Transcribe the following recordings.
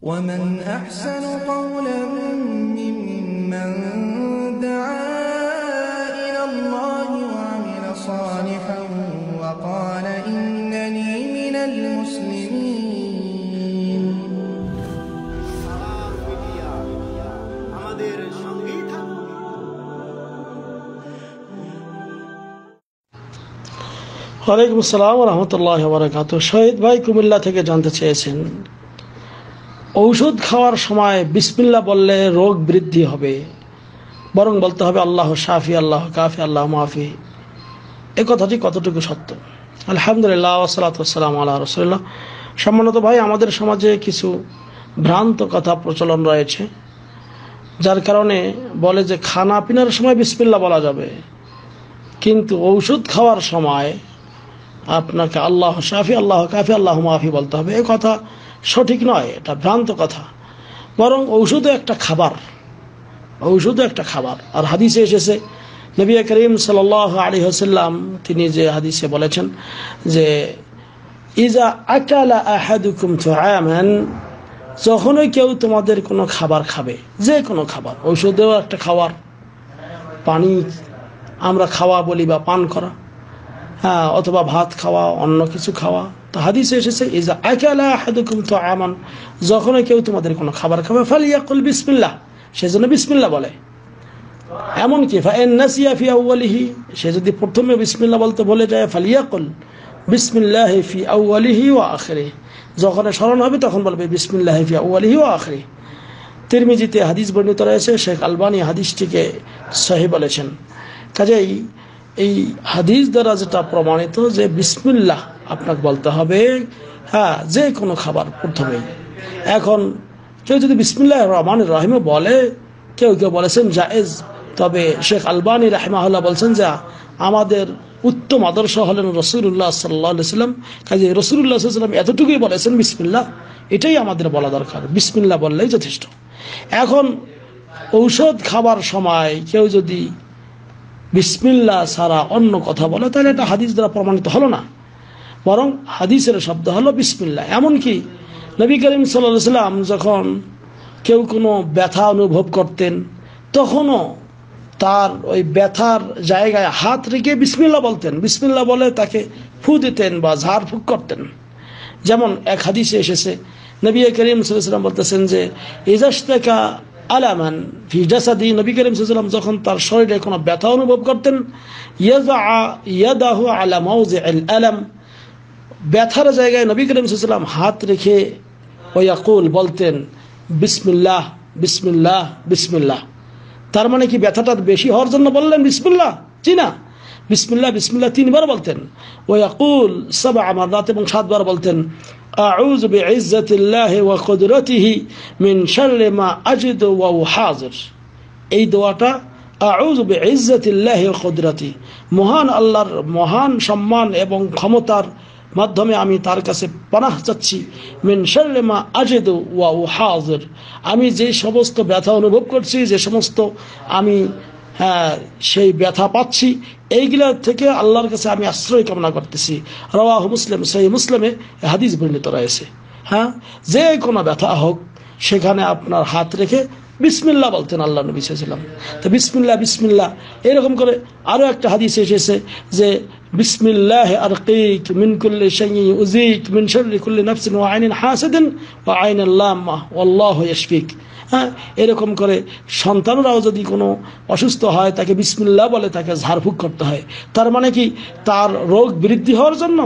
ومن أحسن قولا ممن دعا إلى الله وعمل صالحا وقال إنني من المسلمين ওয়ালাইকুম আসসালাম ওয়া রাহমাতুল্লাহি ওয়া বারাকাতুহু। শহীদ ভাই কুমিল্লা থেকে জানতে চেয়েছেন, ঔষধ খাওয়ার সময় বিসমিল্লাহ বললে রোগ বৃদ্ধি হবে, বরং বলতে হবে আল্লাহ শাফি, আল্লাহ কাফি, আল্লাহ মাফি। এই কথাটি কতটুকু সত্য? আলহামদুলিল্লাহ ওয়াসসালাতু ওয়াসসালামু আলা রাসূলিল্লাহ। সম্মানিত ভাই, আমাদের সমাজে কিছু ভ্রান্ত কথা প্রচলন রয়েছে, যার কারণে বলে যে খানা পিনার সময় বিসমিল্লাহ বলা যাবে, কিন্তু ঔষধ খাওয়ার সময় আপনাকে আল্লাহ শাফি, আল্লাহ কাফি, আল্লাহ মাফি বলতে হবে। এই কথা সঠিক নয়, এটা ভ্রান্ত কথা। বরং ঔষধও একটা খাবার, ঔষধও একটা খাবার। আর হাদিসে এসেছে, নবী করিম সাল্লাল্লাহু আলাইহি ওয়াসাল্লাম তিনি যে হাদিসে বলেছেন যে ইজা আকালা আহাদুকুম তুআমান, যখনই কেউ তোমাদের কোনো খাবার খাবে, যে কোনো খাবার, ঔষধেও একটা খাবার, পানি আমরা খাওয়া বলি বা পান করা, হ্যাঁ, অথবা ভাত খাওয়া, অন্য কিছু খাওয়া। তো হাদিসে এসেছে ইজা আকালা আহাদুকুম তুআমান, যখন কেউ তোমাদের কোনো খাবার খাবে ফালিয়াকুল বিসমিল্লাহ, সেজন্য বিসমিল্লাহ বলে। এমনকি ফাইন নাসিয়া ফি আউয়ালিহি, সে যদি প্রথমে বিসমিল্লাহ বলতে ভুলে যায়, ফালিয়াকুল বিসমিল্লাহি ফি আউয়ালিহি ওয়া আখিরিহি, যখন স্মরণ হবে তখন বলবে বিসমিল্লাহি ফি আউয়ালিহি ওয়া আখিরিহি। তিরমিজিতে হাদিস বর্ণিত রয়েছে, শেখ আলবানী হাদিসটিকে সহিহ বলেছেন। কাজেই এই হাদিস দ্বারা যেটা প্রমাণিত যে বিসমিল্লাহ আপনাকে বলতে হবে, হ্যাঁ, যে কোনো খাবার প্রথমেই। এখন কেউ যদি বিসমিল্লাহির রহমানির রহিম বলে, কেউ কেউ বলেছেন জায়েজ, তবে শেখ আলবানী রাহিমাহুল্লাহ বলছেন যে আমাদের উত্তম আদর্শ হলেন রাসূলুল্লাহ সাল্লাল্লাহু আলাইহি ওয়াসাল্লাম। কাজে রাসূলুল্লাহ সাল্লাল্লাহু আলাইহি ওয়াসাল্লাম এতটুকুই বলেছেন বিসমিল্লাহ, এটাই আমাদের বলা দরকার, বিসমিল্লাহ বললেই যথেষ্ট। এখন ঔষধ খাবার সময় কেউ যদি বিসমিল্লাহ ছাড়া অন্য কথা বলে, তাহলে এটা হাদিস দ্বারা প্রমাণিত হলো না, বরং হাদিসের শব্দ হলো বিসমিল্লাহ। এমনকি নবী করিম সাল্লাল্লাহু আলাইহি ওয়াসাল্লাম যখন কেউ কোনো ব্যথা অনুভব করতেন, তখনও তার ওই ব্যথার জায়গায় হাত রেখে বিসমিল্লাহ বলতেন, বিসমিল্লাহ বলে তাকে ফু দিতেন বা ঝাড় ফুঁক করতেন। যেমন এক হাদিসে এসেছে, নবী করিম সাল্লাল্লাহু আলাইহি ওয়াসাল্লাম বলতেছেন যে ইজাশতাকা আলামান ফি জাসাদি, নবী করিম সাল্লাল্লাহু আলাইহি ওয়াসাল্লাম যখন তার শরীরে কোনো ব্যথা অনুভব করতেন, ইয়াযা ইয়াদাহু আলা মাওযিআল আলাম, ব্যথার জায়গায় নবী করিম সাল্লাল্লাহু আলাইহি ওয়াসাল্লাম হাত রেখে ওয়ায়াকুল বলতেন বিসমিল্লাহ বিসমিল্লাহ বিসমিল্লাহ। তার মানে কি ব্যথাটা বেশি হওয়ার জন্য বললেন বিসমিল্লাহ? জি না, বিসমিল্লাহ বিসমিল্লাহ 3 বার বলতেন। ওয়ায়াকুল 7 মাররাত, এবং 7 বার বলতেন আউযু বিইজ্জাতিল্লাহি ওয়া কুদরাতিহি মিন শাররি মা আজিদু ওয়া উহাযির। এই দোয়াটা আউযু বিইজ্জাতিল্লাহি ওয়া কুদরাতিহি, মহান আল্লাহর মহান সম্মান এবং ক্ষমতার মাধ্যমে আমি তার কাছে পানাহ চাচ্ছি, মিন শাররি মা আজিদু ওয়া উহাযির, আমি যে সমস্ত ব্যথা অনুভব করছি, যে সমস্ত আমি সেই ব্যথা পাচ্ছি, এইগুলা থেকে আল্লাহর কাছে আমি আশ্রয় কামনা করতেছি। রাওয়াহু মুসলিম, সহিহ মুসলিমে হাদিস বর্ণিত রয়েছে। হ্যাঁ, যে কোনো ব্যথা হোক সেখানে আপনার হাত রেখে বিসমিল্লাহ বলতেন আল্লাহ নবী সাল্লাল্লাহু আলাইহি ওয়াসাল্লাম। তো বিসমিল্লাহ বিসমিল্লাহ এরকম করে আরো একটা হাদিস এসেছে যে বিসমিল্লাহ আরকিক মিন কুল্লি শাইইন উযীক মিন শাররি কুল্লি নাফসিন ওয়া আইনিন হাসিদিন ওয়া আইনিল লাম্মা ওয়াল্লাহু ইয়াশফিক। হ্যাঁ, এরকম করে সন্তানরাও যদি কোনো অসুস্থ হয় তাকে বিসমিল্লাহ বলে তাকে ঝাড়ফুঁক করতে হয়। তার মানে কি তার রোগ বৃদ্ধি হওয়ার জন্য?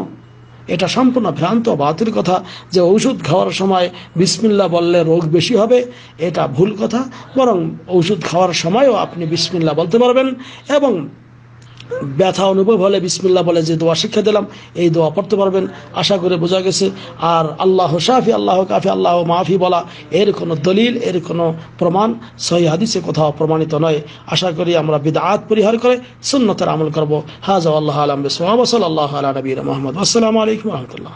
এটা সম্পূর্ণ ভ্রান্ত বাতিল কথা যে ঔষধ খাওয়ার সময় বিসমিল্লাহ বললে রোগ বেশি হবে, এটা ভুল কথা। বরং ঔষধ খাওয়ার সময়ও আপনি বিসমিল্লাহ বলতে পারবেন, এবং ব্যথা অনুভব হলে বিসমিল্লাহ বলে যে দোয়া শিক্ষা দিলাম এই দোয়া পড়তে পারবেন। আশা করে বোঝা গেছে। আর আল্লাহ শাফি, আল্লাহ কাফি, আল্লাহ মাফি বলা, এর কোনো দলিল, এর কোনো প্রমাণ সহিহ হাদিসে কোথাও প্রমাণিত নয়। আশা করি আমরা বিদআত পরিহার করে সুন্নতের আমল করব। হাযা আল্লাহু আ'লাম বিসওয়াব, সাল্লাল্লাহু আলা নবিয়িনা মুহাম্মদ। আসসালামু আলাইকুম ওয়া রাহমাতুল্লাহ।